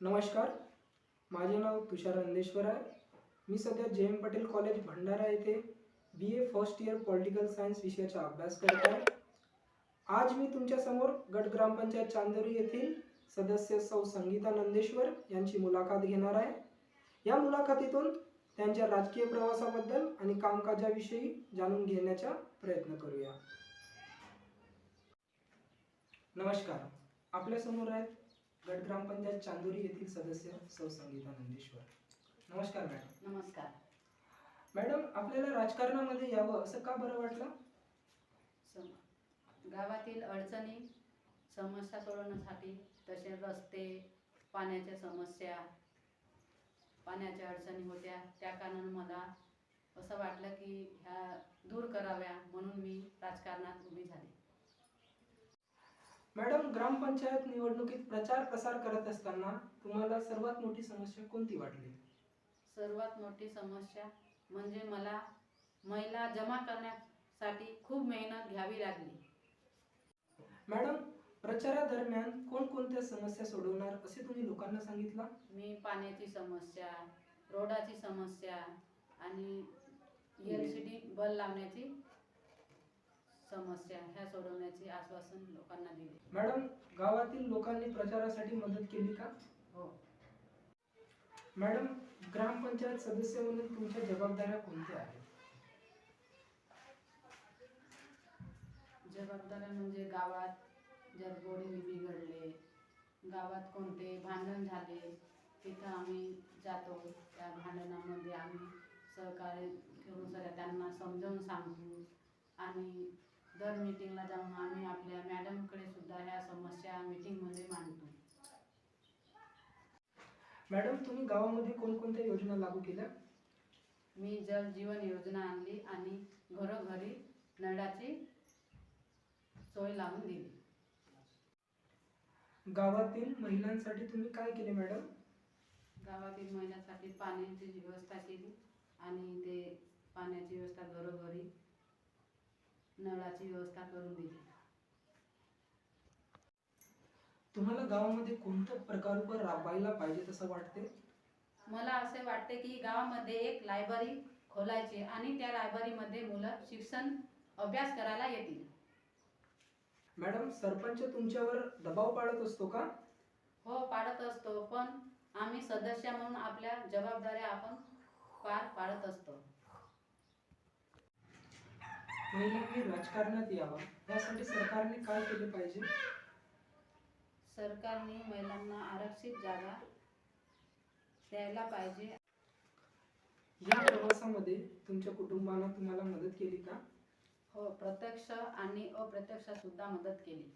नमस्कार, माझे नाव तुषार नंदेश्वर आहे. मी सध्या जे.एम. पटेल कॉलेज भंडारा येथे BA first year political science विषयाचा अभ्यास करत आहे. आज मी तुमच्यासमोर गट ग्रामपंचायत चांदोरी येथील सदस्य सौ संगीता नंदेश्वर यांची मुलाखत घेणार आहे. या मुलाखतीतून त्यांच्या राजकीय प्रवासाबद्दल आणि कामकाजाविषयी जाणून घेण्याचा प्रयत्न करूया. नमस्कार, आपल्यासमोर आहेत गट ग्रामपंचायत चांदोरी येथील सदस्य सौ संगीता नंदेश्वर. नमस्कार मॅडम. नमस्कार. मॅडम, आपल्याला राजकारणामध्ये यावं असं का बरं वाटलं? गावातील अडचणी समस्या सोडवण्यासाठी, तसेच रस्ते, पाण्याच्या अडचणी होत्या. त्या कारणाने मला असं वाटलं की ह्या दूर कराव्या, म्हणून मी राजकारणात उभी झाले. मॅडम, ग्रामपंचायत निवडणुकीत प्रचार प्रसार करत असताना तुम्हाला सर्वात मोठी समस्या कोणती वाटली? सर्वात मोठी समस्या म्हणजे मला महिला जमा करण्यासाठी खूप मेहनत घ्यावी लागली. मॅडम, प्रचारादरम्यान कोणकोणत्या समस्या सोडवणार असे तुम्ही लोकांना सांगितलं? मी पाण्याची समस्या, रोडाची समस्या आणि LCD बल्ब लावण्याची समस्या ह्या सोडवण्याचे आश्वासन लोकांना दिले. मॅडम, गावातील लोकांनी प्रचारासाठी मदत केली का? हो. मॅडम, ग्रामपंचायत सदस्य म्हणून तुमच्या जबाबदाऱ्या कोणत्या आहेत? जबाबदाऱ्या म्हणजे गावात जर गोडी बिघडले, गावात कोणते भांडण झाले, तिथं आम्ही जातो. त्या भांडणामध्ये आम्ही सहकार्य करून त्यांना समजावून सांगतो आणि दर मीटिंगला जाऊन आम्ही आपल्या मॅडमकडे सुद्धा ह्या समस्या मीटिंगमध्ये मांडतो. मॅडम, तुम्ही गावामध्ये कोणकोणत्या योजना लागू केल्या? मी जल जीवन योजना आणली आणि घरोघरी नळाची सोय लावून दिली. गावातील महिलांसाठी तुम्ही काय केले मॅडम? गावातील महिलांसाठी पाण्याची व्यवस्था केली आणि ते पाण्याची व्यवस्था घरोघरी नळाची व्यवस्था करून दिली. तुम्हाला गावामध्ये कोणतं प्रकल्प राबवायला पाहिजे असं वाटते? मला असे वाटते की गावामध्ये एक लायब्ररी खोलायची आणि त्या लायब्ररीमध्ये मुलं शिक्षण अभ्यास करायला येतील. मॅडम, सरपंच तुमच्यावर दबाव पाडत असतो का? हो, पाडत असतो, पण आम्ही सदस्य म्हणून आपल्या जबाबदाऱ्या आपण पार पाडत असतो. महिलांनी राजकारणात यावं यासाठी सरकारने काय केले पाहिजे? सरकारने महिलांना आरक्षित जागा द्यायला पाहिजे. या प्रवासामध्ये तुमच्या कुटुंबाने तुम्हाला मदत केली का? हो, प्रत्यक्ष आणि अप्रत्यक्ष सुद्धा मदत केली.